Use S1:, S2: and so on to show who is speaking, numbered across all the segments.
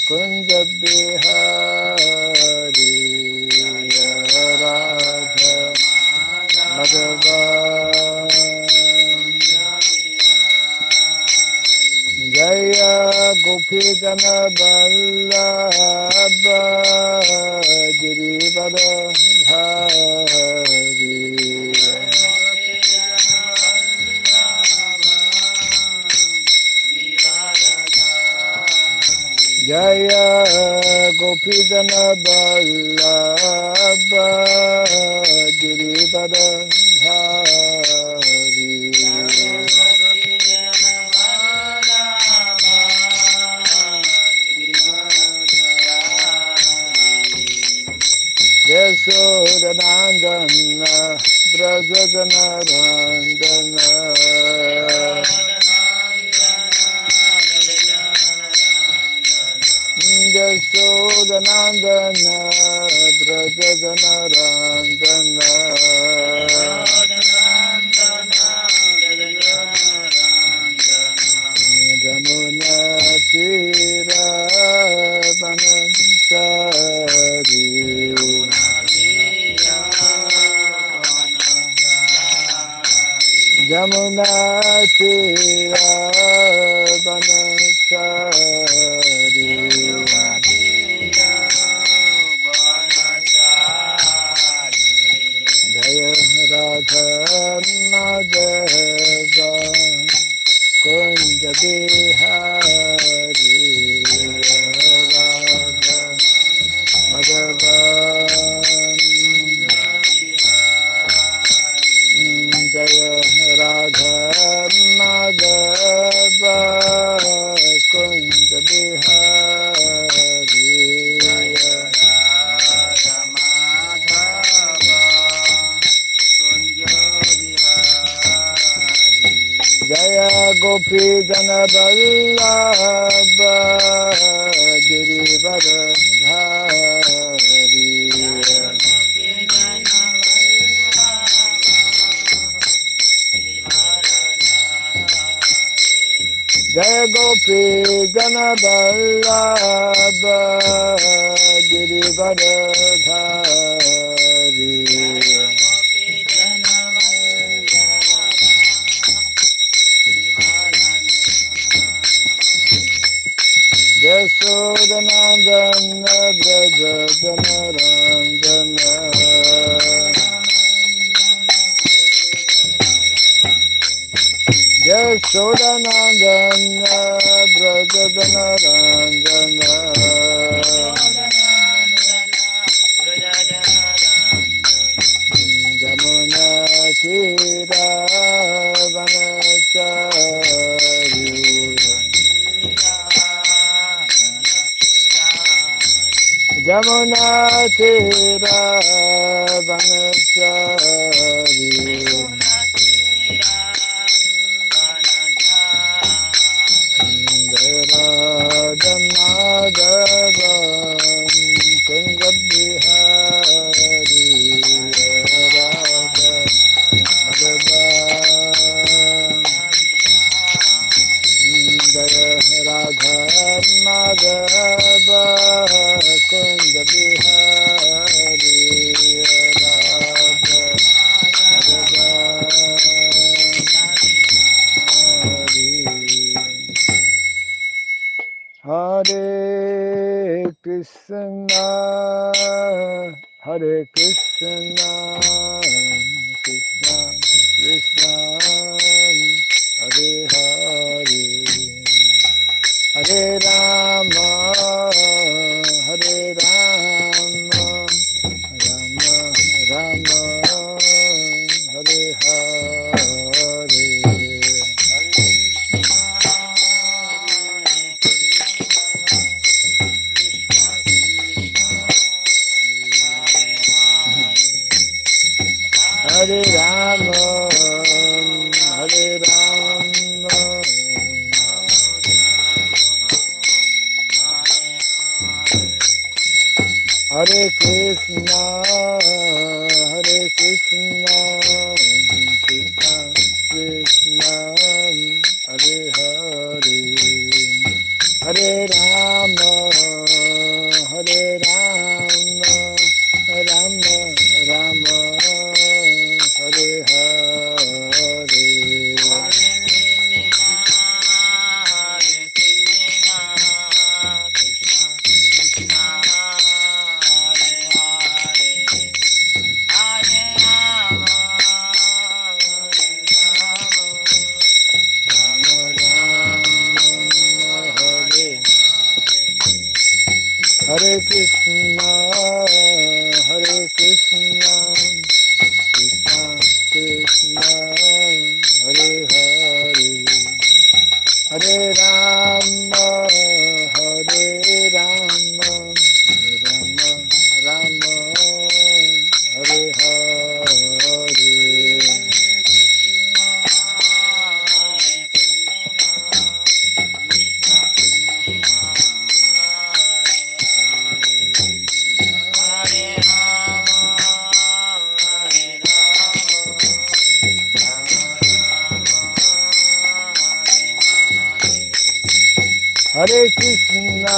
S1: Kunja Bihari Radha Madhava Jaya Gopi Jana Vallabha Girivara Dhari Jaya Gopi Jana Vallabha Girivara Dhari Yasodhanandana Brajadana Randana Yasodhanandana Brajadana Randana Jamuna Tira Vanansari Jamuna Tira Vanansari Jaya Radha Madhava Kunja Bihari Radha Madhava Jaya Radha Madhava Kunja Bihari Jaya Gopi Jana Vallabha Girivara Dhari Jaya Gopi Jana Vallabha Girivara Dhari Yasodhanandana Brajadana Randana Yasodhanandana Brajadana Randana Jamuna Tira Vanachari Jamuna Tira Vanachari Radha Madhava Kunja Bihari Radha Madhava Jaya Radha Madhava Kunja Bihari Radha Madhava Hare Krishna Hare Krishna Krishna Krishna Hare Hare Hare Rama Hare Rama Rama Rama Hare Hare Hare Rama, Hare Rama, Hare Krishna, Hare Krishna, Krishna Krishna, Hare Hare, Hare Rama, Hare Rama, Rama Rama, Hare Hare. Hare Krishna, Hare Krishna, Krishna Krishna, Hare Hare, Hare Rama, Hare Rama, Rama Rama, Hare Hare. Hare Krishna,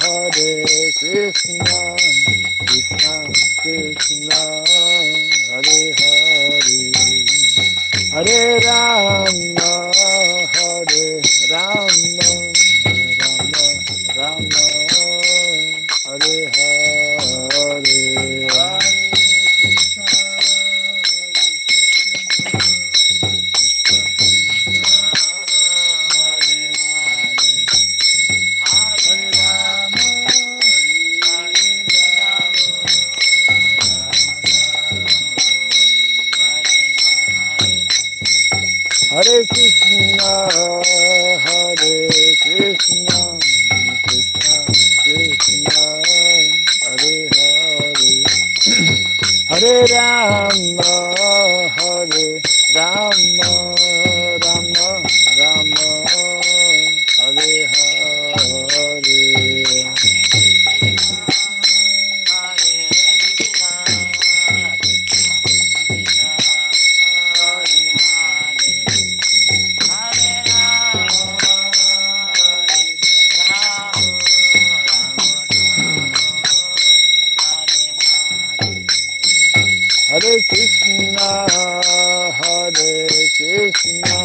S1: Hare Krishna, Krishna Krishna, Hare Hare, Hare Rama, Hare Rama, Rama Rama, Hare Hare. Hare Krishna, Hare Krishna, Krishna Krishna, Hare Hare, Hare Rama, Hare Rama, Rama Rama, Hare Hare. Hare Krishna, Hare Krishna,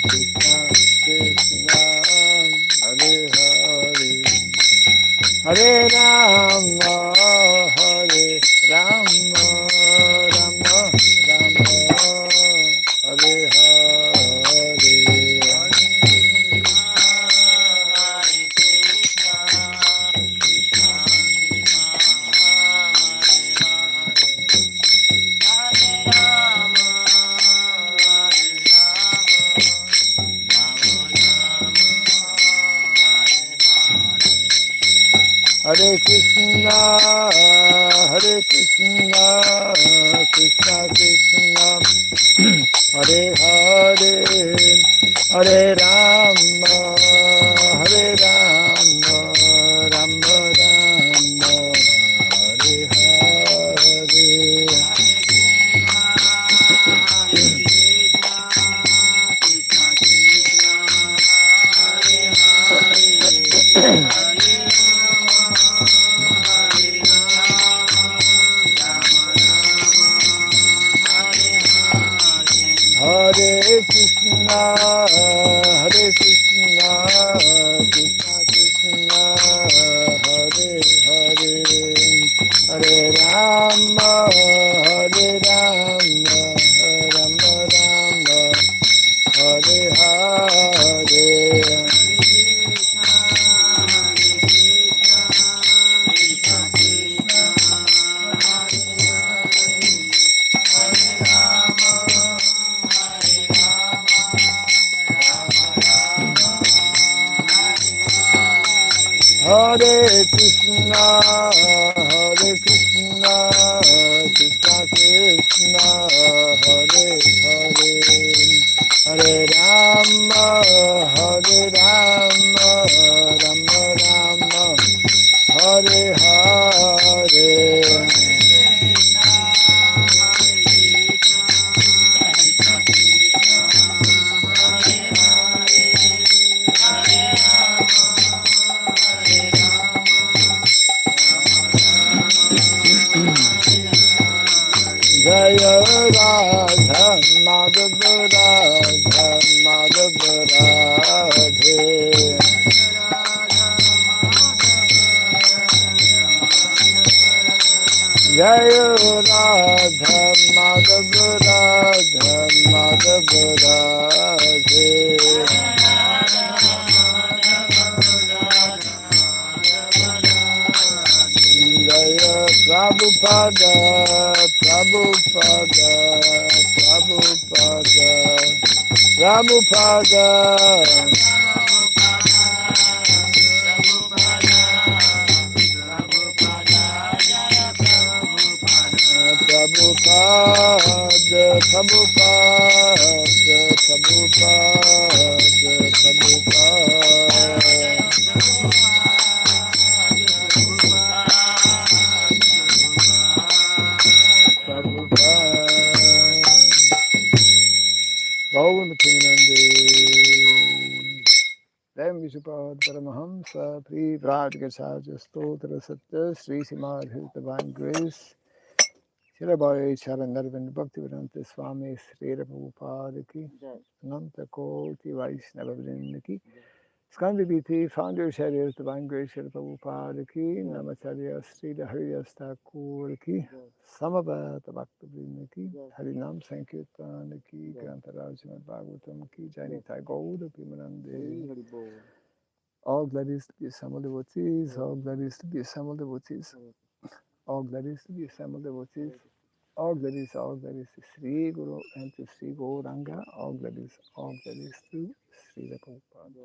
S1: Krishna Krishna, Hare Hare, Hare Rama, Hare Rama, Rama Rama, Hare Hare. Hare Krishna, Hare Krishna, Krishna Krishna, Hare Hare, Hare Rama, Hare Rama, Rama Rama, Hare Hare. Hare Krishna, Hare Krishna, Krishna Krishna, Hare Hare, Hare Rama, Hare Rama, Rama Rama, Hare Hare. Hare Krishna, Hare Krishna, Krishna Krishna, Hare Hare, Hare Rama, Hare Rama, Rama Rama, Hare Hare. Jaya Radha Madhava Radha Madhava Radhe Jaya Radha Madhava Radha Madhava Radhe Jaya Prabhupada Prabhupada Prabhupada Prabhupada Prabhupada Prabhupada Om Timanande Dem Vishupad Paramahamsa Pri Pratikasaja Stotra Satya Sri Srimad His Divine Grace Shirabai Charanarvind Bhaktivedanta Swami Sri Prabhupada Ki Ananta Koti Vaishnava Vrinda Ki Skandipiti Founder Shariyas Divine Grace Sri Prabhupada Ki Namacharya Sri Haridas Thakur Ki Samavata Bhakta Vrinda Ki Harinam Sankirtan Ki Grantaraj Srimad Bhagavatam Ki Janitai Gauda Pimanande All glories to the assembled devotees, all glories to the assembled devotees, all glories to the assembled devotees. All glories to Sri Guru and to Sri Gauranga. All glories to Sri Prabhupada.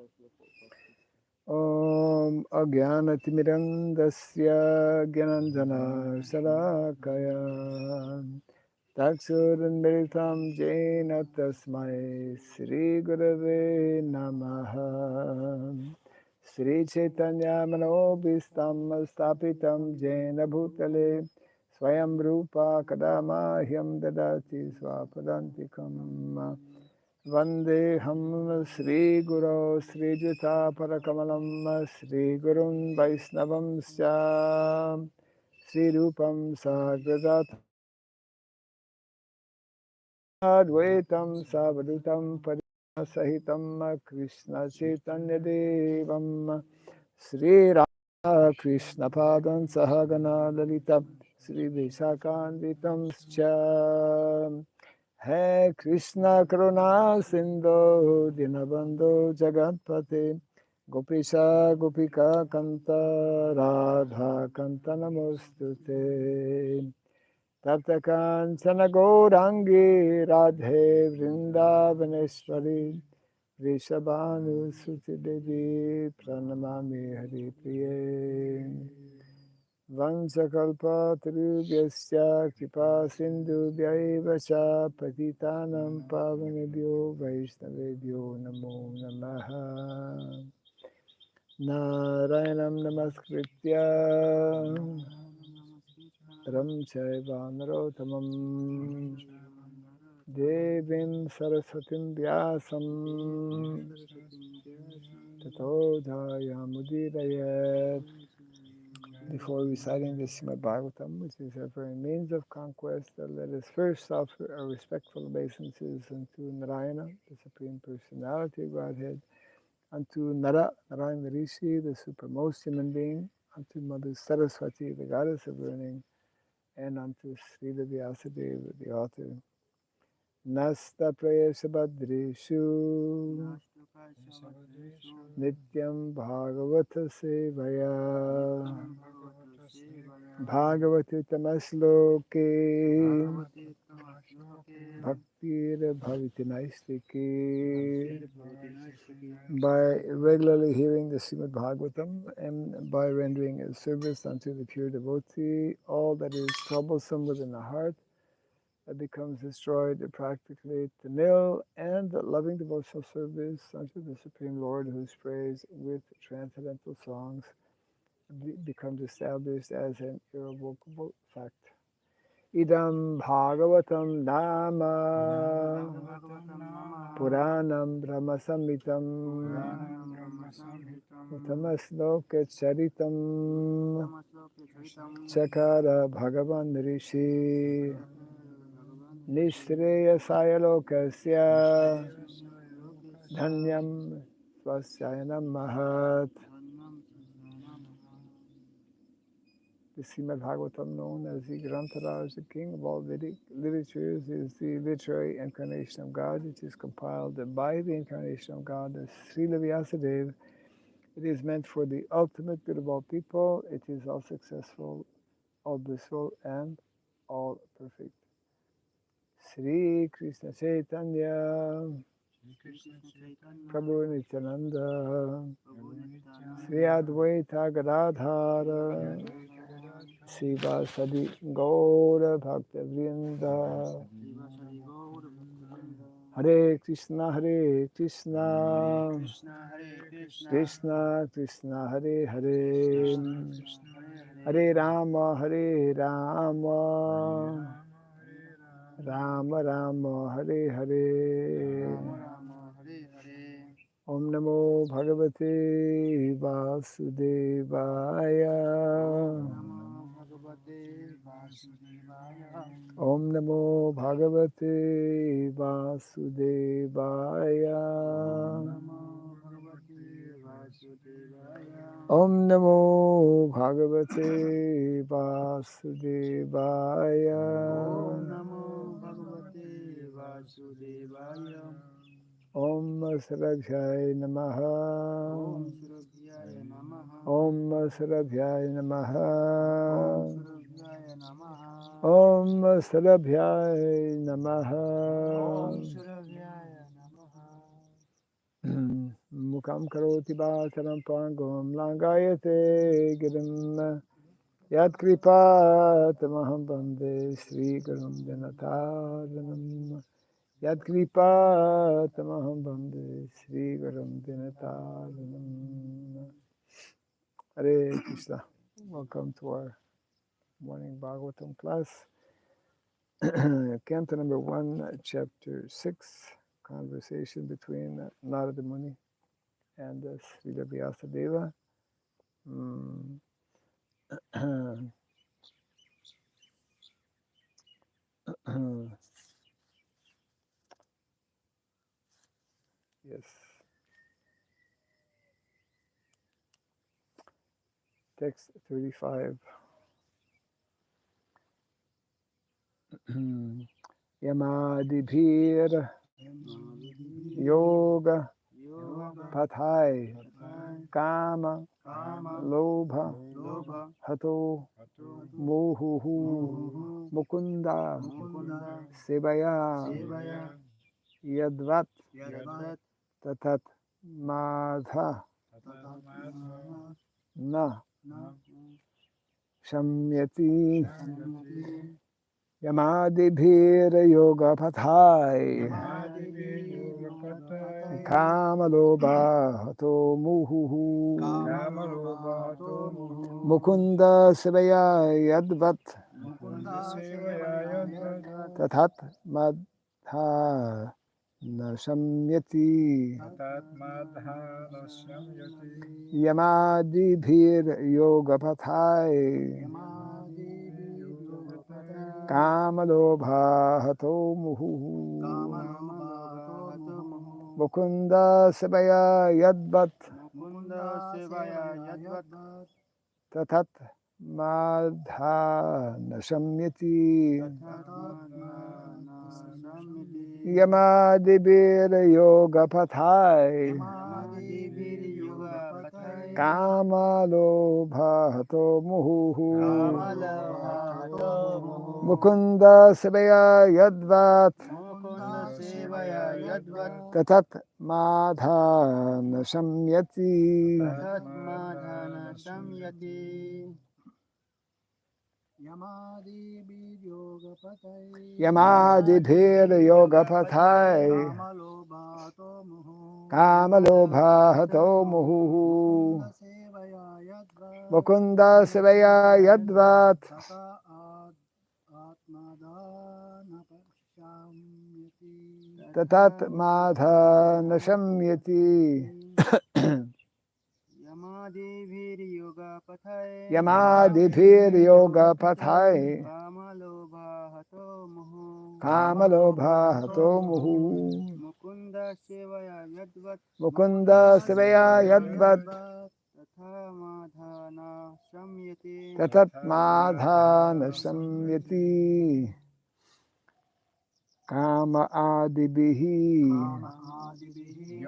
S1: Om Agyanatimirandasya Gyananjana Salakaya Taksurandritam Jena Tasmai Sri Gurave Namaha Sri Chaitanya Manobhistam Stapitam Jena Bhutale Swayam Rupa Kadamahyam Dadati Swapadantikam Vandeham Sri Guru Sri Juta Parakamalam Sri Gurun Vaisnavam Sya Sri Rupam Sagradat Advaitam Savadutam Sahitam Krishna Chaitanya Devam Sri Radha Krishna Padan Sahagana Lalita Sri Vishakandritam Scha Hai Krishna Karuna Sindhu Dinabandhu Jagatpate Gopisha Gopika Kanta Radha Kanta Namostute Taptakanchana Gaurangi Radhe Vrindavaneshwari Vrishabhanu Suti Devi Pranamami Hari Priye Vansakalpa Tarubhyasya Kripa Sindhu Vyaivacha Patitanam Pavanebhyo Vaishnavebhyo Namo Namaha Narayanam Namaskritya Ram Chaiva Narotamam Devim Saraswatim Vyasam Tato Jayamudirayat. Before reciting the Srimad Bhagavatam, which is a very means of conquest, let us first offer our respectful obeisances unto Narayana, the Supreme Personality of Godhead, unto Narayana Rishi, the supermost human being, unto Mother Saraswati, the goddess of learning, and unto Srila Vyasadeva, the author. Nasta Prayasha Badrishu Nityam Bhagavata Sevaya Bhagavati Tamasloke Bhaktir Bhaviti Naistiki. By regularly hearing the Srimad Bhagavatam and by rendering a service unto the pure devotee, all that is troublesome within the heart becomes destroyed practically to nil, and loving devotional service unto the Supreme Lord, whose praise with transcendental songs becomes established as an irrevocable fact. Idam Bhagavatam Nama Puranam Brahma Samhitam Uttamasloka Charitam Chakara Bhagavan Rishi Nishreyasaya lokasya dhanyam swasyayana mahat. The Srimad Bhagavatam, known as the Grantaraj, the king of all Vedic literatures, is the literary incarnation of God. It is compiled by the incarnation of God, as Srila Vyasadeva. It is meant for the ultimate good of all people. It is all successful, all blissful, and all perfect. Sri Krishna Chaitanya, Prabhu Nityananda, Sri Advaita Gadadhara, Siva Sadi Gaura Bhakta Vrinda. Hare Krishna, Hare Krishna, Krishna Krishna, Hare Hare, Hare Rama, Hare Rama, Rama Rama, Hare Hare. Om Namo Bhagavate Vasudevaya. Om Namo Bhagavate Vasudevaya. Om Namo Bhagavate Vasudevaya. Om Sarabhyaya Namaha. Om Sarabhyaya Namaha. Om Sarabhyaya Namaha. Mukam karoti bhasaram pangam langayate girim. Yat kripa tamaham bande Sri Gurum Dinataranam. Yat kripa tamaham bande Sri Gurum Dinataranam. Hare Krishna. Welcome to our morning Bhagavatam class. Canto number 1, chapter 6, conversation between Narada Muni and Srila Vyasadeva. Yes. Text 35. Yamadibhir Yoga Pathai Kama Lobha Hato Muhuhu Mukunda Sevaya Yadvat Tatat Madha Na Shamyati Yamadibhir Yoga Pathai Kamalobha Hato Muhuhu Mukunda Sevaya Yadvat Tathat Madha Nashamyati Yamadibhir Yoga Pathai Kamalobha Hato Muhu Mukunda Sevaya Yadvat Tatat Madha Nashamyati Yamadibhir Yoga Pathai Kamalobha Hato Muhu Mukunda Sevaya Yadvat Tatat Madha Nashamyati Yamadibhir Yoga Pathai Kamalobha Hato Muhu Mukunda Sevaya Yadvat Tatat Madha Nashamyati Yamadibhir Yoga Pathai Kamalobha hato muhu.
S2: Mukunda sevaya yadvat
S1: Mukunda sevaya yadvat
S2: tatha madhana samyate
S1: tatat madhana samyati. Kama adibihi.
S2: adibihi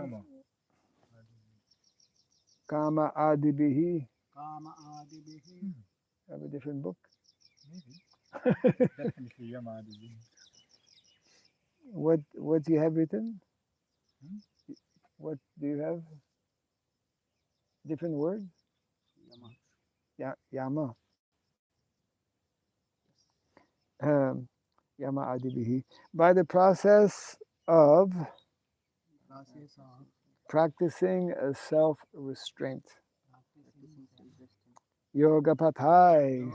S1: Kama adibihi.
S2: kama adibihi.
S1: Have a different book?
S2: Definitely yama adibihi.
S1: What do you have written? What do you have? Different word?
S2: Yama.
S1: Yama. Um, Yama adibihi. By the process of practicing a self-restraint. Yoga pathai.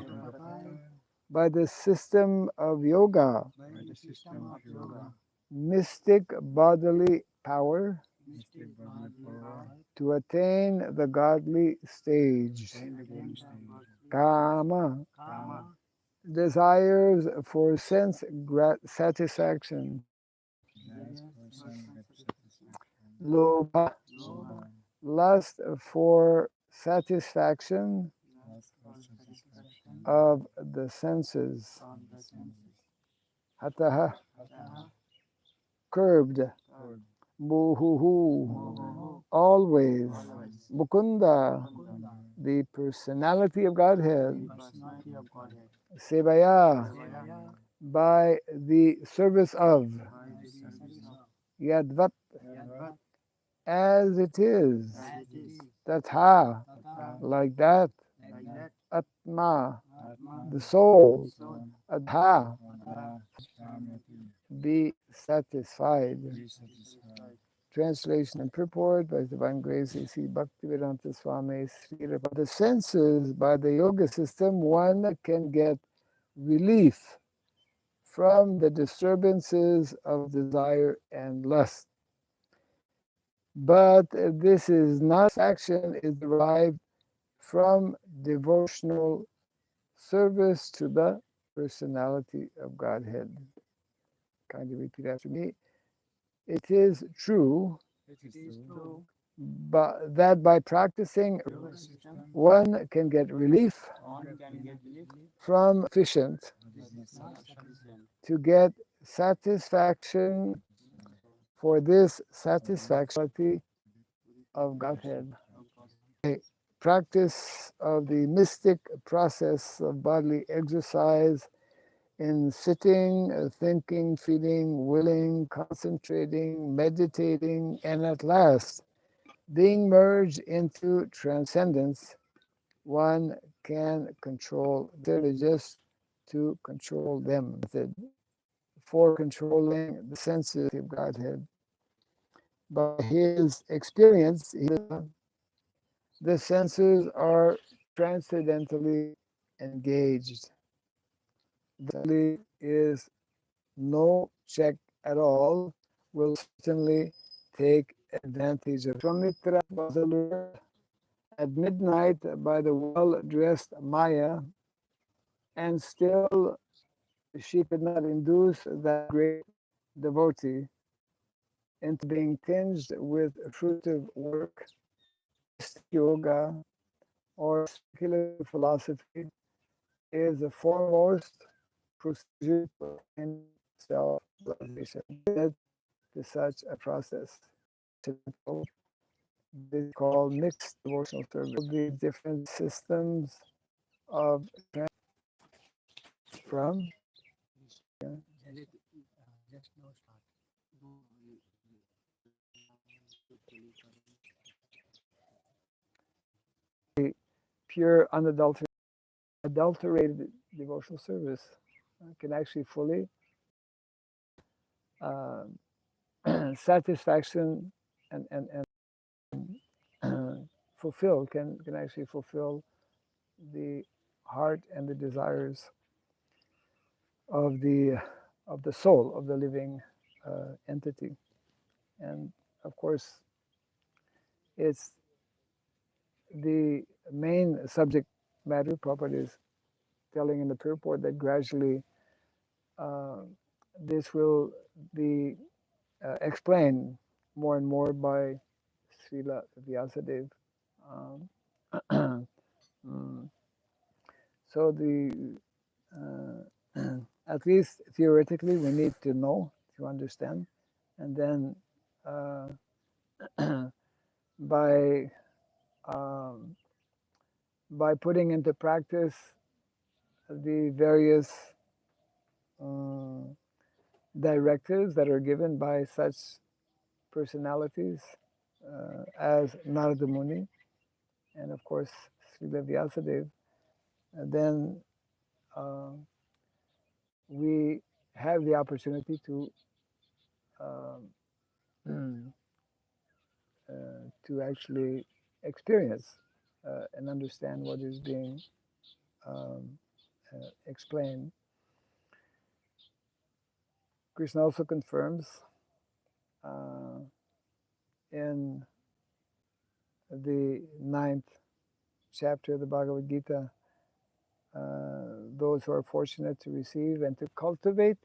S1: By the system of yoga. Mystic bodily power to attain the godly stage. Kama. Desires for sense satisfaction. Lobha. Lust for satisfaction of the senses. Hataha. Curbed. Muhuhu. Always. Mukunda. The personality of Godhead. Sevaya. By the service of. Yadvat. As it is. Tatha. Like that. Atma. The soul. Adha. Be satisfied. Translation and purport by His Divine Grace A.C. Bhaktivedanta Swami Sridham. The senses, by the yoga system, one can get relief from the disturbances of desire and lust. But this is not action is derived from devotional service to the personality of Godhead. Kindly repeat after me. It is true but that by practicing one can get relief from sufficient to get satisfaction for this satisfaction of Godhead. A practice of the mystic process of bodily exercise in sitting, thinking, feeling, willing, concentrating, meditating, and at last being merged into transcendence, one can control just to control them. For controlling the senses of Godhead. By his experience, the senses are transcendently engaged. There is no check at all, will certainly take advantage of. Swamitra was allured at midnight by the well-dressed Maya, and still she could not induce that great devotee into being tinged with fruitive work, yoga, or speculative philosophy is the foremost procedure to attain self-realization. To such a process. This is called mixed devotional service. All these different systems of from pure unadulterated devotional service can actually fully uh, satisfaction and fulfill can actually fulfill the heart and the desires of the soul of the living entity. And of course, it's the main subject matter. Prabhupada is telling in the purport that gradually uh, this will be explained more and more by Srila Vyasadeva. Um, so at least theoretically we need to know to understand, and then uh, by um, by putting into practice the various um, directives that are given by such personalities as Narada Muni and of course Srila Vyasadeva, then uh, we have the opportunity um, to actually experience and understand what is being um, explained. Krishna also confirms uh, in the ninth chapter of the Bhagavad Gita, those who are fortunate to receive and to cultivate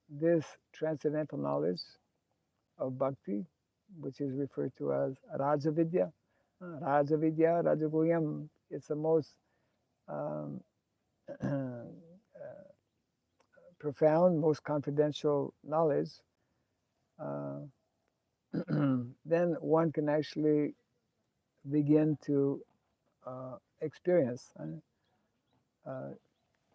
S1: this transcendental knowledge of bhakti, which is referred to as Rajavidya. Rajavidya, Rajaguhyam. It's the most um, profound, most confidential knowledge. Uh, then one can actually begin to experience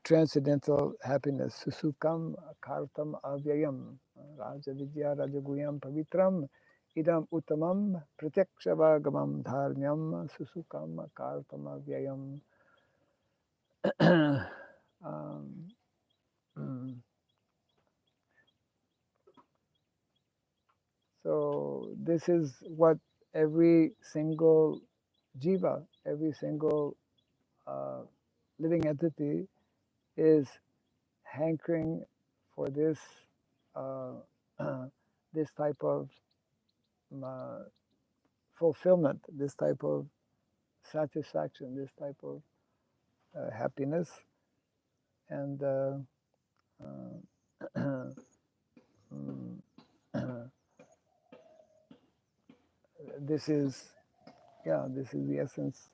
S1: transcendental happiness. Susukam kartam avyayam. Rajavidya rajaguyam pavitram. Idam uttamam pratyakshavagamam dharmyam susukam kartam avyayam. um, so this is what every single jiva, every single uh, living entity is hankering for this uh, this type of uh, fulfillment, this type of satisfaction, this type of happiness, and this is this is the essence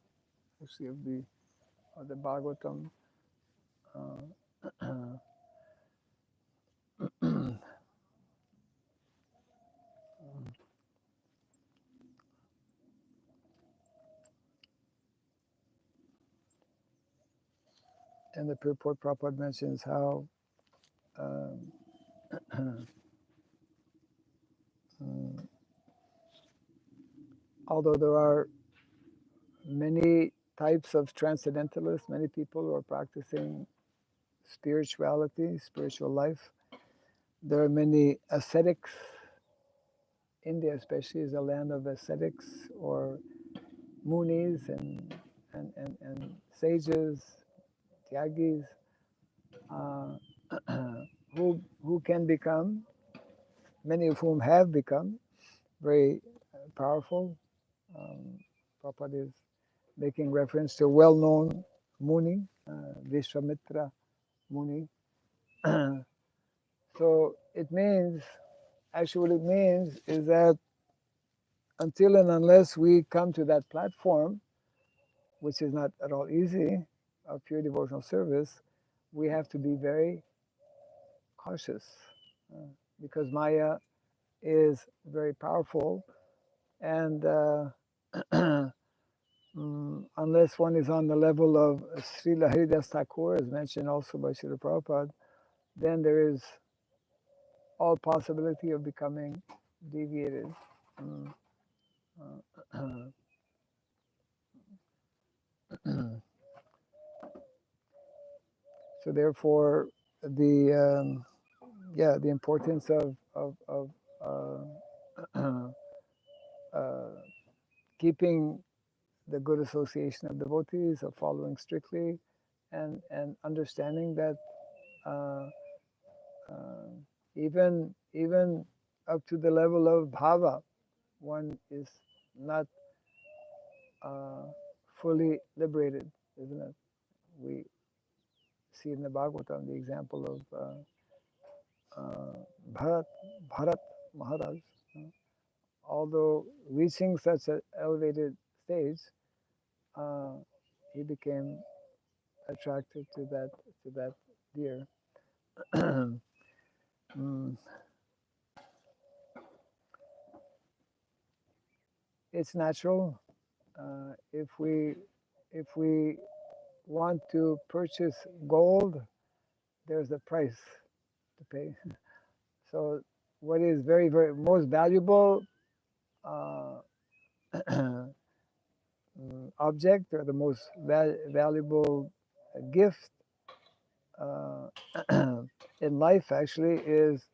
S1: actually of the Bhagavatam. And the purport Prabhupada mentions how um, although there are many types of transcendentalists, many people who are practicing spirituality, spiritual life, there are many ascetics. India especially is a land of ascetics or munis and sages, tyagis, uh, who can become, many of whom have become very powerful. Prabhupada is making reference to a well-known Muni, Vishwamitra Muni. So it means, actually what it means is that until and unless we come to that platform, which is not at all easy, of pure devotional service, we have to be very cautious because Maya is very powerful, and unless one is on the level of Srila Haridas Thakur, as mentioned also by Srila Prabhupada, then there is all possibility of becoming deviated. Mm, So therefore, the importance of uh, keeping the good association of devotees, of following strictly, and understanding that uh, uh, even up to the level of bhava, one is not fully liberated, isn't it? We see in the Bhagavatam the example of Bharat, Bharat Maharaj, although reaching such an elevated stage, uh, he became attracted to that deer. Mm, it's natural. If we want to purchase gold, there's a price to pay. So, what is very, very most valuable uh, object, or the most valuable gift uh, in life, actually, is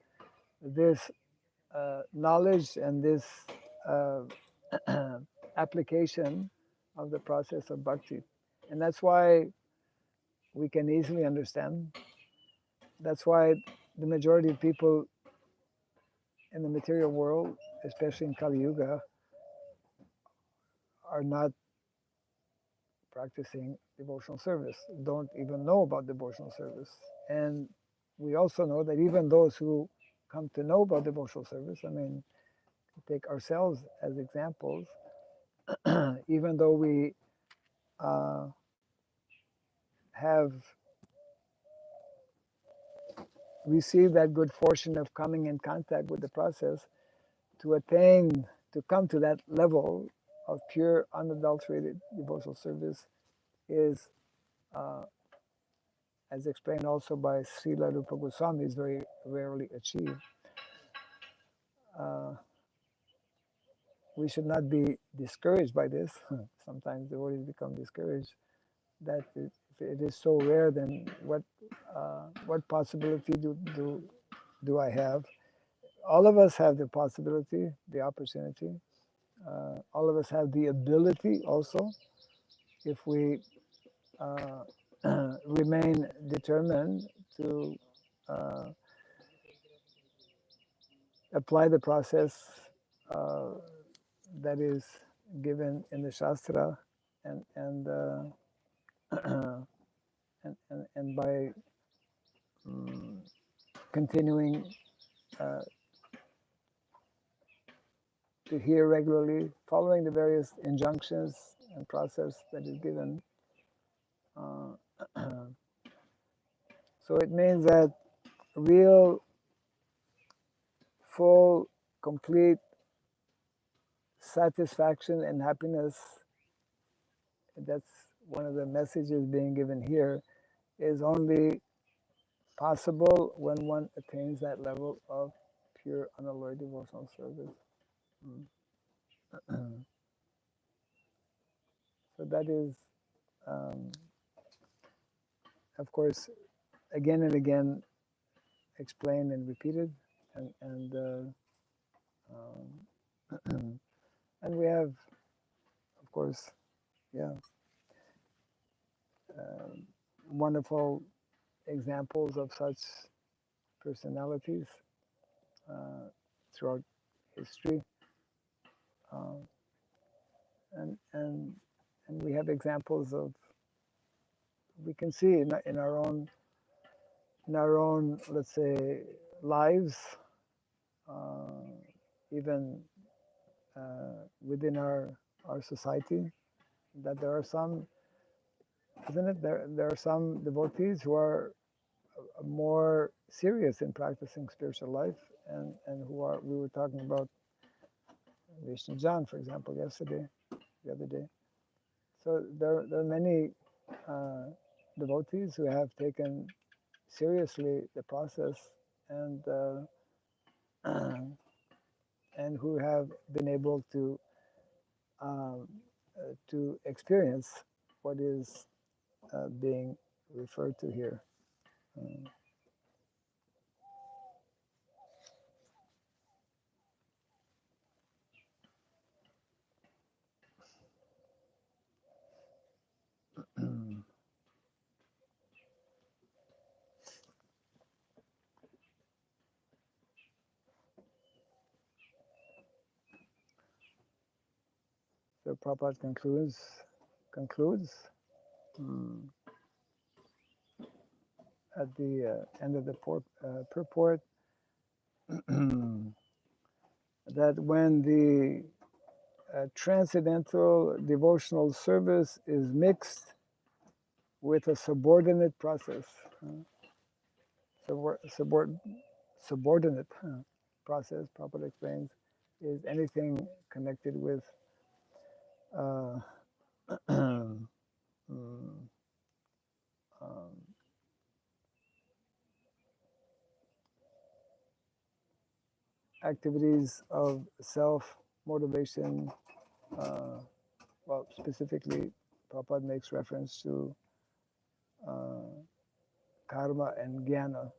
S1: this knowledge and this uh, application of the process of bhakti. And that's why we can easily understand. That's why the majority of people in the material world, especially in Kali Yuga, are not practicing devotional service, don't even know about devotional service. And we also know that even those who come to know about devotional service, I mean, take ourselves as examples, even though we uh, have received that good fortune of coming in contact with the process, to attain, to come to that level of pure, unadulterated devotional service is, uh, as explained also by Srila Rupa Goswami, is very rarely achieved. Uh, we should not be discouraged by this. Sometimes devotees become discouraged that if it is so rare, then what possibility do I have? All of us have the possibility, the opportunity. All of us have the ability also, if we uh, remain determined to uh, apply the process uh, that is given in the Shastra, and and by um, continuing uh, to hear regularly, following the various injunctions and process that is given. Uh, so it means that real, full, complete satisfaction and happiness, that's one of the messages being given here, is only possible when one attains that level of pure unalloyed devotional service. So that is, um, of course, again and again explained and repeated, and and we have, of course, yeah, uh, wonderful examples of such personalities uh, throughout history, uh, and and and we have examples of, we can see in our own, let's say, lives, uh, even within our society, that there are some, isn't it? There are some devotees who are more serious in practicing spiritual life, and who are, we were talking about Vishnu Jan, for example, the other day. So there are many uh, devotees who have taken seriously the process, and and who have been able um, to experience what is being referred to here. Uh, so Prabhupada concludes um, at the end of the purport. that when the transcendental devotional service is mixed with a subordinate process, subordinate process, Prabhupada explains, is anything connected with uh, mm, um, activities of self motivation. Well, specifically, Prabhupada makes reference to uh, karma and jnana.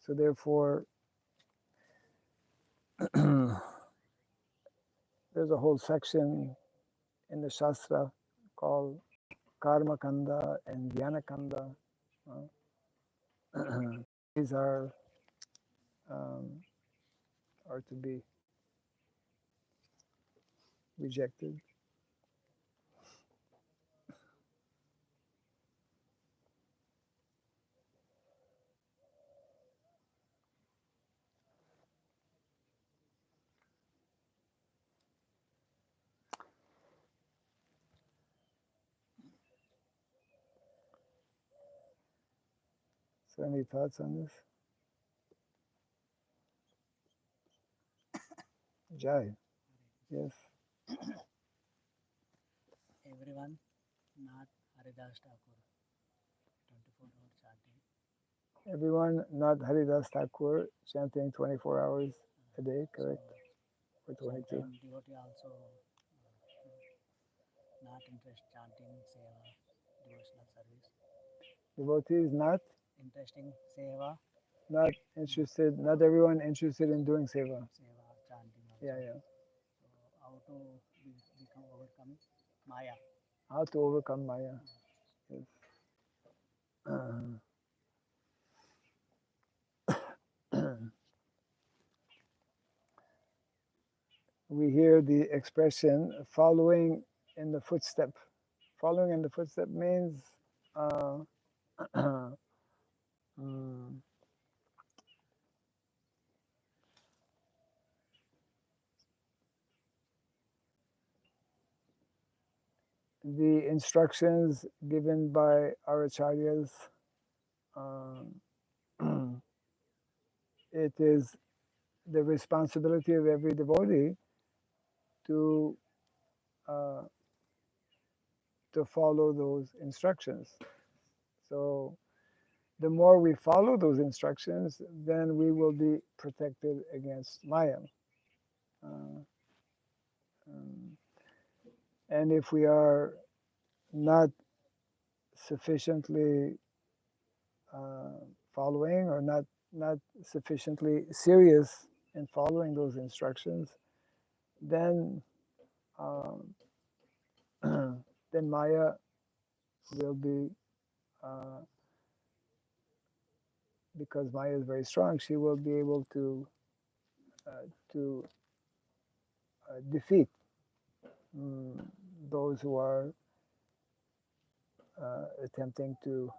S1: So therefore, there's a whole section in the Shastra called Karma Kanda and Jnana Kanda. These um, are to be rejected. So any thoughts on this? Jai, yes.
S2: Everyone, not Haridas Thakur, 24-hour chanting.
S1: Everyone, not Haridas Thakur, chanting 24 hours a day, correct?
S2: So,
S1: Or 22.
S2: sometimes devotee also not interest chanting seva, devotional service.
S1: Devotees
S2: Interesting seva,
S1: not interested, not everyone interested in doing seva.
S2: seva chanting also.
S1: Yeah.
S2: So how to become overcome Maya?
S1: How to overcome Maya. Yes. We hear the expression following in the footstep. Following in the footstep means uh, mm, the instructions given by our acharyas. Um, it is the responsibility of every devotee to uh, to follow those instructions. So the more we follow those instructions, then we will be protected against Maya. Uh, um, and if we are not sufficiently uh, following or not sufficiently serious in following those instructions, then um, then Maya will be because Maya is very strong. She will be able to defeat mm, those who are attempting to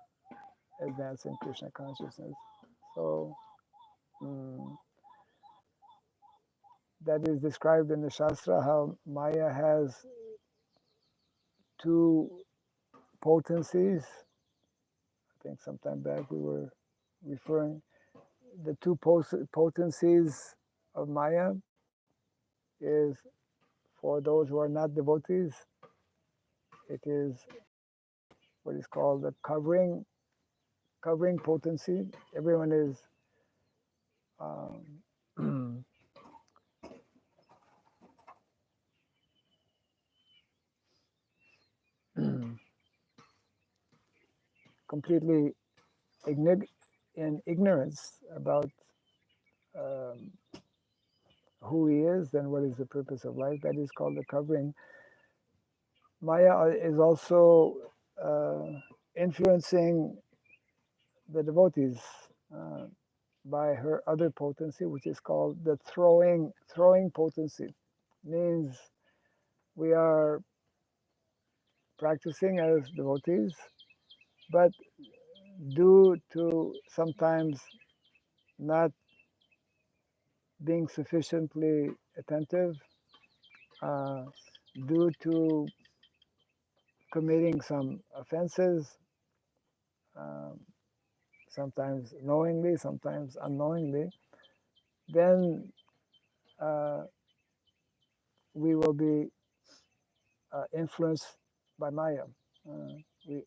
S1: advance in Krishna consciousness. So mm, that is described in the Shastra how Maya has two potencies. I think sometime back we were referring the two potencies of Maya is for those who are not devotees. It is what is called the covering potency. Everyone is um, completely in ignorance about um, who he is and what is the purpose of life. That is called the covering. Maya is also influencing the devotees by her other potency, which is called the throwing potency. Means we are practicing as devotees, but due to sometimes not being sufficiently attentive uh, due to committing some offenses, um, sometimes knowingly, sometimes unknowingly, then uh, we will be influenced by Maya. Uh, we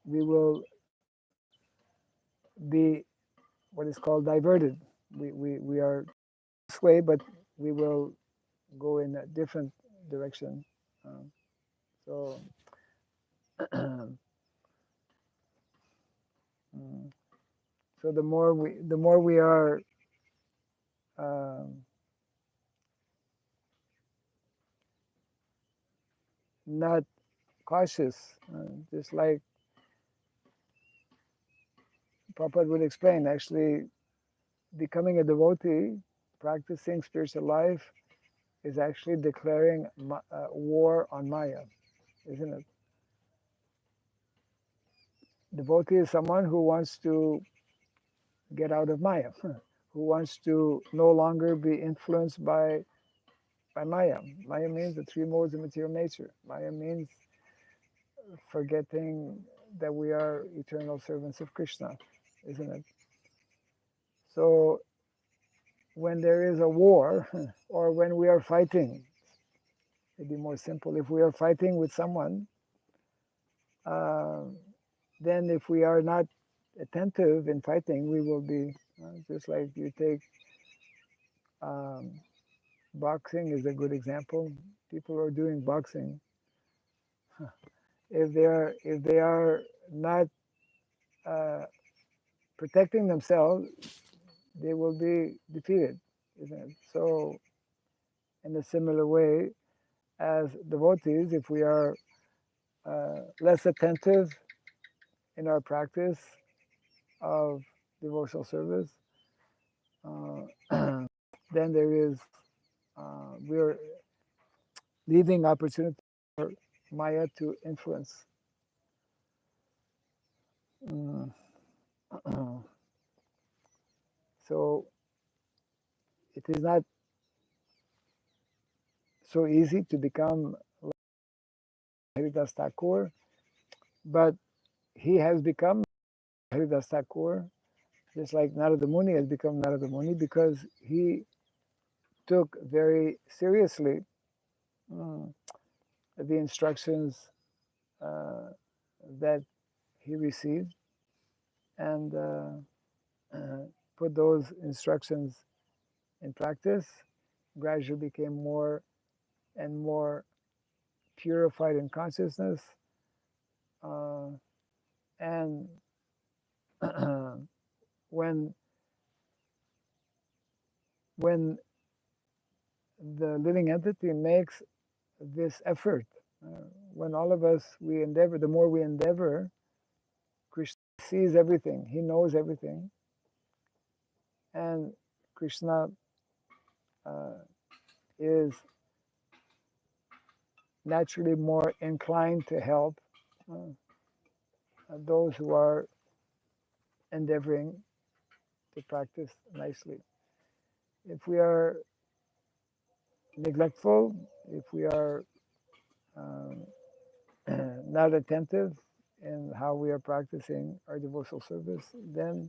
S1: we will be what is called diverted. We are this way, but we will go in a different direction. Um, so, mm, so the more we are um, not cautious, just like Prabhupada would explain, actually becoming a devotee, practicing spiritual life is actually declaring war on Maya, isn't it? Devotee is someone who wants to get out of Maya, who wants to no longer be influenced by Maya. Maya means the three modes of material nature. Maya means forgetting that we are eternal servants of Krishna, isn't it? So when there is a war, or when we are fighting, maybe more simple, if we are fighting with someone, uh, then if we are not attentive in fighting, we will be just like you take um, boxing is a good example. People who are doing boxing, if they are not uh, protecting themselves, they will be defeated, isn't it? So, in a similar way, as devotees, if we are less attentive in our practice of devotional service, then there is we're leaving opportunity for Maya to influence. Mm. So it is not so easy to become like Haridas Thakur, but he has become Haridas Thakur, just like Narada Muni has become Narada Muni, because he took very seriously mm, the instructions uh, that he received and put those instructions in practice, gradually became more and more purified in consciousness. And when when the living entity makes this effort, when all of us we endeavor, the more we endeavor, Krishna sees everything, he knows everything, and Krishna is naturally more inclined to help uh, those who are endeavoring to practice nicely. If we are neglectful, if we are um, not attentive in how we are practicing our devotional service, then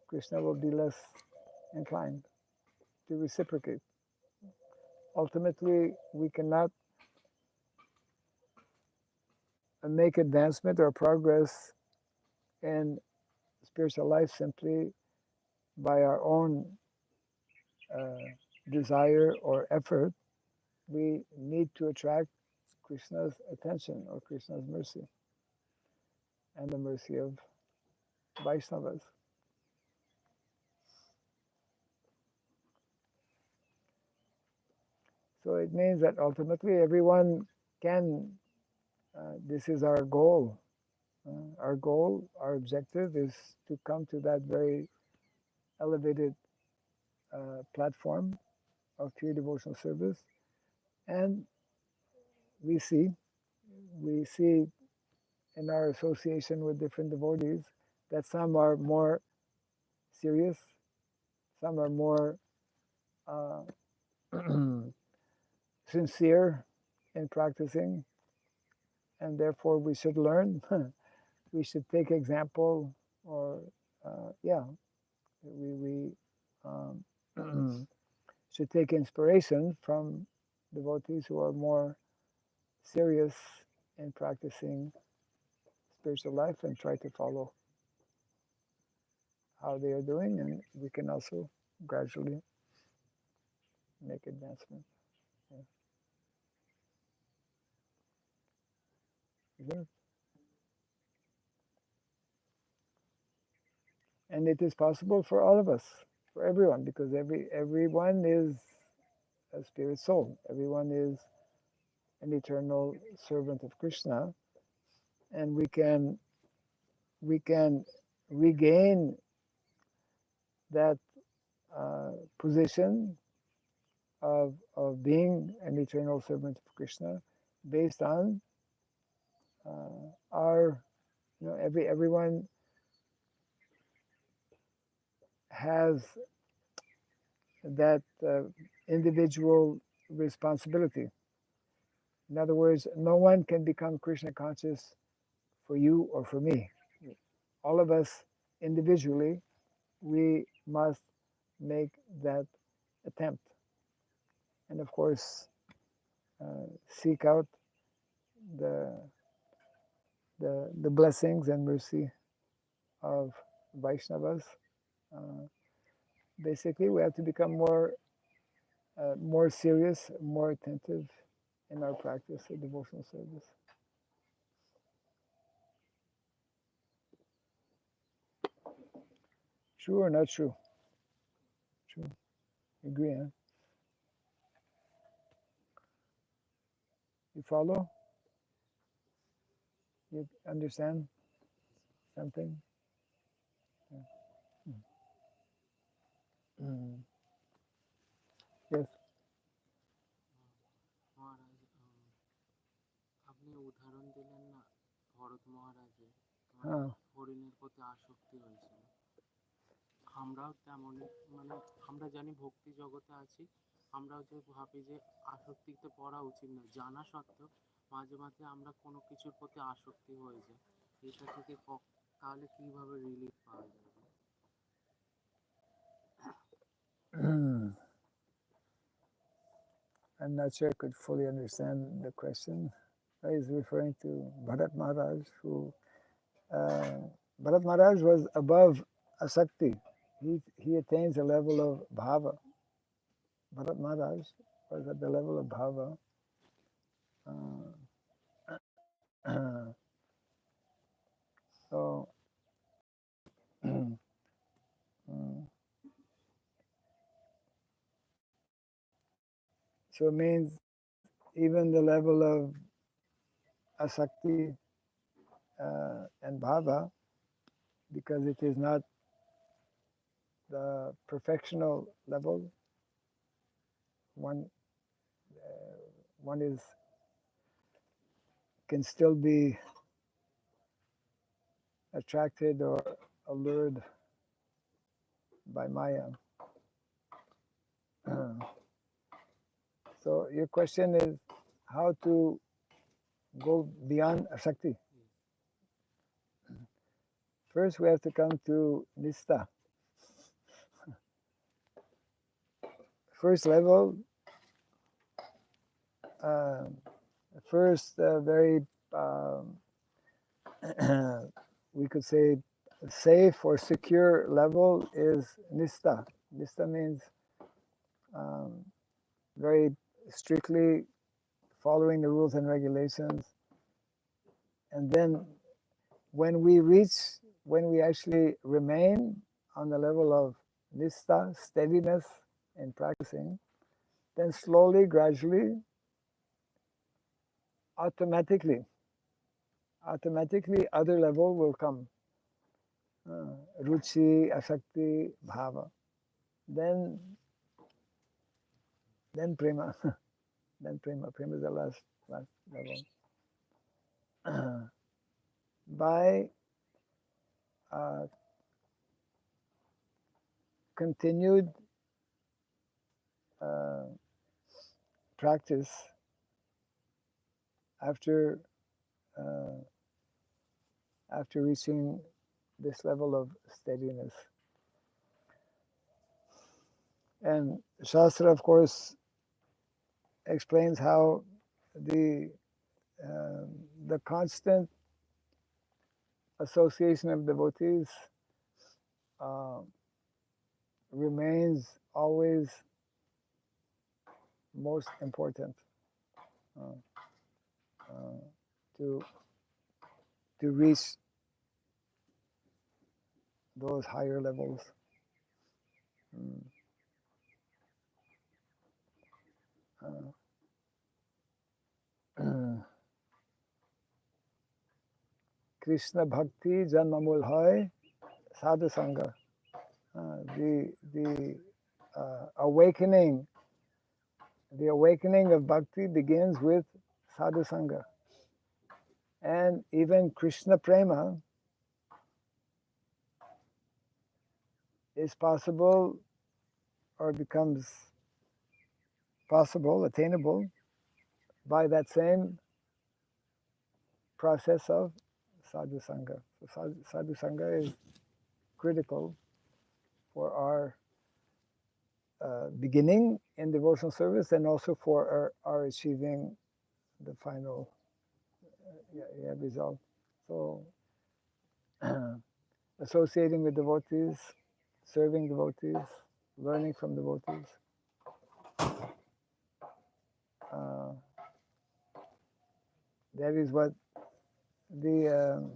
S1: Krishna will be less inclined to reciprocate. Ultimately, we cannot make advancement or progress in spiritual life simply by our own uh, desire or effort. We need to attract Krishna's attention or Krishna's mercy and the mercy of Vaishnavas. So it means that ultimately everyone can, this is our goal. Our goal, our objective is to come to that very elevated platform of pure devotional service. And we see, we see in our association with different devotees that some are more serious, some are more uh, sincere in practicing, and therefore we should learn. We should take example, or yeah, we should take inspiration from devotees who are more serious in practicing spiritual life and try to follow how they are doing, and we can also gradually make advancement. Yeah. Good. And it is possible for all of us, for everyone, because everyone is a spirit soul. Everyone is an eternal servant of Krishna, and we can regain that position of being an eternal servant of Krishna based on our, everyone has that individual responsibility. In other words, no one can become Krishna conscious for you or for me. All of us individually, we must make that attempt. And of course, seek out the, the blessings and mercy of Vaishnavas. Basically, we have to become more serious, more attentive in our practice of devotional service. True or not true? True. Agree, huh? You follow? You understand something? Yeah. Mm. Yes.
S2: মহারাজ আপনি উদাহরণ দিলেন না ভরত মহারাজের মানে
S1: Oh.
S2: হরিণের প্রতি আসক্তি হয়েছিল, আমরাও তেমনই মানে আমরা জানি ভক্তি জগতে আছি, আমরাও যে ভাবি যে আসক্তিতে পড়া উচিত না, জানা সত্ত্বেও মাঝে মাঝে আমরা কোনো কিছুর প্রতি আসক্তি হয়ে যাই, এটা থেকে তাহলে কিভাবে রিলিফ পাওয়া যাবে?
S1: I'm not sure I could fully understand the question. He's referring to Bharat Maharaj, who Bharat Maharaj was above asakti. He attains a level of bhava. Bharat Maharaj was at the level of bhava. So, so it means even the level of asakti and bhava, because it is not the perfectional level, one one is can still be attracted or allured by Maya. So your question is how to go beyond asakti. First, we have to come to nista. First level, first very we could say safe or secure level is nista. Nista means very strictly following the rules and regulations. And then when we actually remain on the level of nista, steadiness in practicing, then slowly, gradually, automatically, other level will come. Ruchi, asakti, bhava. Then prema. Then prema. Prema is the last level. By continued practice after after reaching this level of steadiness. And Shastra, of course, explains how the constant association of devotees remains always most important uh, uh, to reach those higher levels. Mm. Krishna Bhakti Janmamul Hai Sadhu Sangha. The awakening of bhakti begins with sadhu sangha, and even Krishna prema is possible or becomes possible, attainable by that same process of sadhu sangha. So sadhu sangha is critical for our beginning in devotional service and also for our achieving the final result. So associating with devotees, serving devotees, learning from devotees. That is what the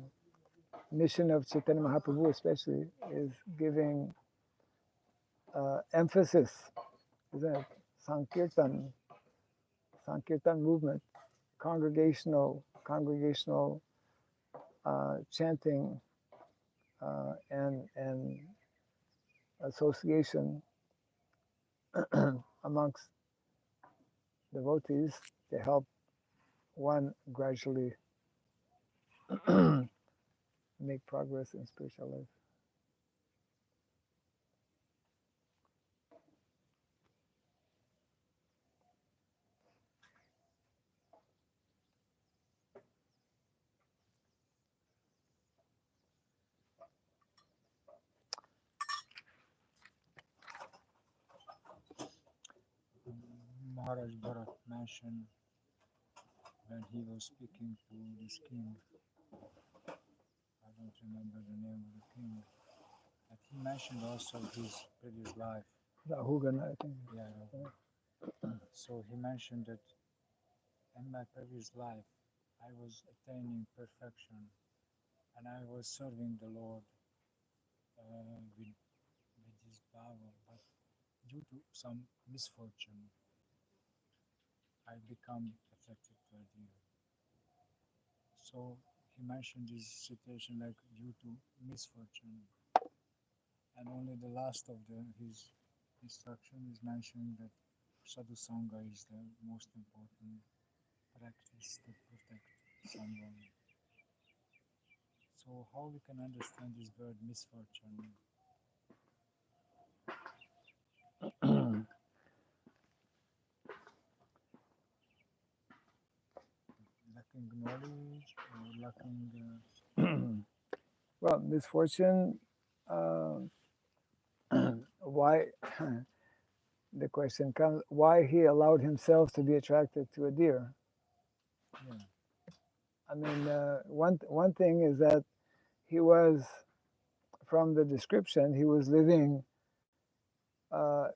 S1: mission of Chaitanya Mahaprabhu especially is giving emphasis, isn't it? Sankirtan movement, congregational chanting and association amongst devotees to help one gradually make progress in spiritual life.
S3: Maharaj Bharat mentioned when he was speaking to this king, I don't remember the name of the king, but he mentioned also his previous life.
S1: Rahugana, I think.
S3: Yeah. So he mentioned that in my previous life I was attaining perfection and I was serving the Lord with this power, but due to some misfortune I become attracted to a deer. So he mentioned this situation like due to misfortune, and only the last of his instruction is mentioning that sadhu sangha is the most important practice to protect someone. So how we can understand this word misfortune? Lacking knowledge or lacking
S1: well, misfortune, why the question comes, why he allowed himself to be attracted to a deer.
S3: yeah.
S1: I mean, one thing is that he was, from the description, he was living uh,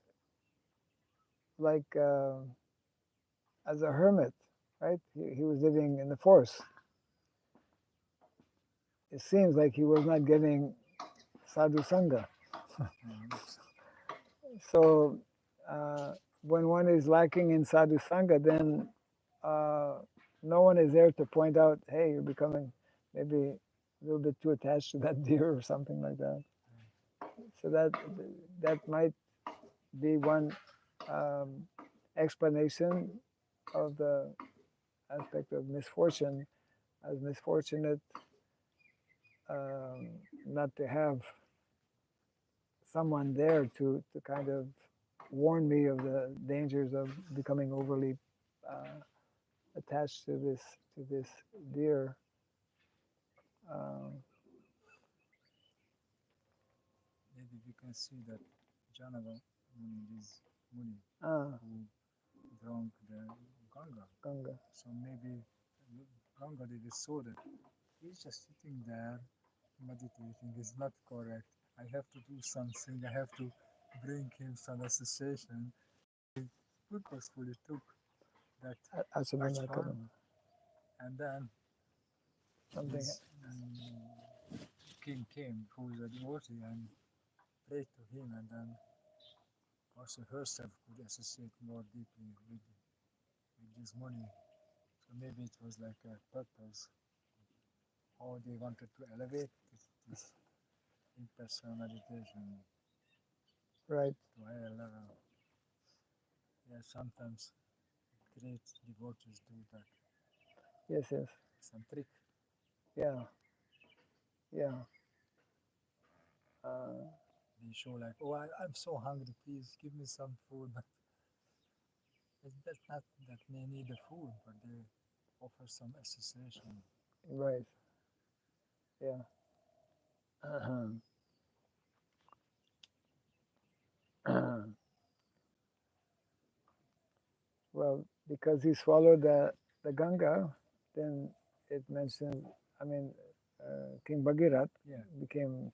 S1: like as a hermit, right? He was living in the forest. It seems like he was not getting sadhu sangha. So when one is lacking in sadhu sangha, then no one is there to point out, hey, you're becoming maybe a little bit too attached to that deer or something like that. So that might be one explanation of the aspect of misfortune, as misfortunate not to have someone there to kind of warn me of the dangers of becoming overly attached to this deer. Um,
S3: Maybe we can see that Janava Muni, this Muni
S1: ah,
S3: who drank the Ganga.
S1: Ganga.
S3: So maybe Ganga Devi saw that he's just sitting there meditating is not correct. I have to do something. I have to bring him some association. He purposefully took that
S1: Asumana
S3: ashram,
S1: Karama.
S3: and then
S1: Something.
S3: his king came, who is a devotee, and prayed to him, and then also herself could associate more deeply with this money. So maybe it was like a purpose, how they wanted to elevate this impersonal meditation
S1: Right.
S3: to higher level. Yeah, sometimes great devotees do that.
S1: Yes, yes.
S3: Some trick.
S1: Yeah. Yeah. Uh,
S3: They show like, oh, I'm so hungry, please give me some food. But that's not that they need the food, but they offer some association.
S1: right. Yeah. Uh-huh. Well, because he swallowed the Ganga, then it mentions, I mean, King Bhagirat
S3: Yeah,
S1: became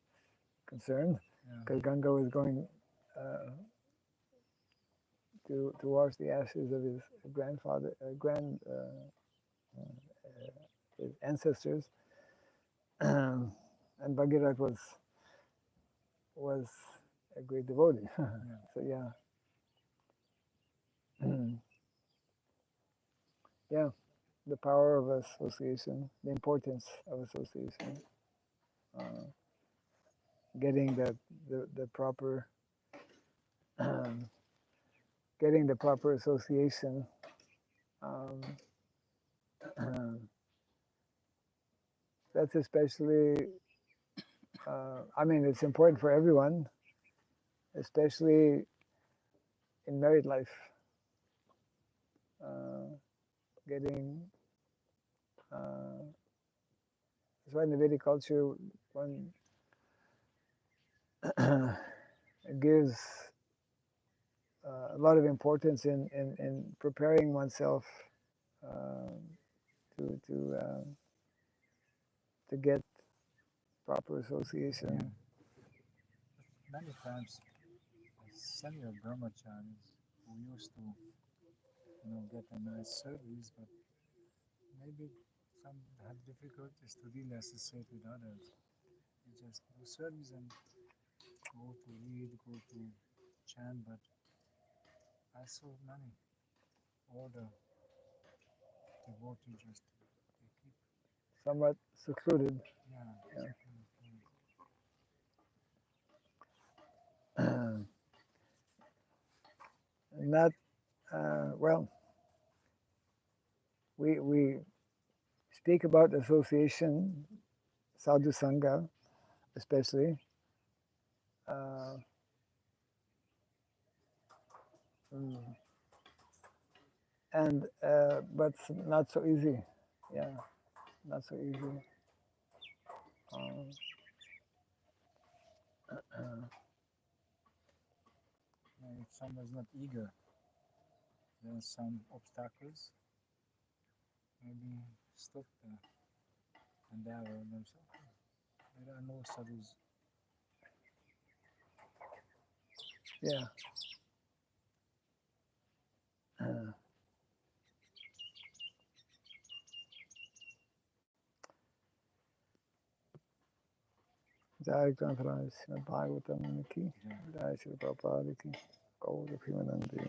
S1: concerned
S3: yeah,
S1: because Ganga was going to wash the ashes of his grandfather, his ancestors, and Bhagirat was a great devotee.
S3: yeah.
S1: So yeah, yeah, the power of association, the importance of association, uh, getting the proper getting the proper association. Um, that's especially. I mean, it's important for everyone, especially in married life. Getting that's why in the Vedic culture one gives a lot of importance in preparing oneself um, to get proper association.
S3: Yeah. But many times, senior brahmacharis who used to, get a nice service, but maybe some have difficulties to really associate with others. They just do service and go to read, go to chant, but I saw many older devotees just they keep,
S1: Somewhat secluded.
S3: yeah,
S1: Yeah. Not well. We speak about association, sadhu sangha, especially. Uh, and but not so easy. Yeah, not so easy. Um,
S3: if someone is not eager, there are some obstacles, maybe stop the endeavor themselves. There are no sadhus.
S1: yeah. Jai Grantharaj Srimad Bhagavatam ki, Jai Srila Prabhupada ki, Gaur Premanandi.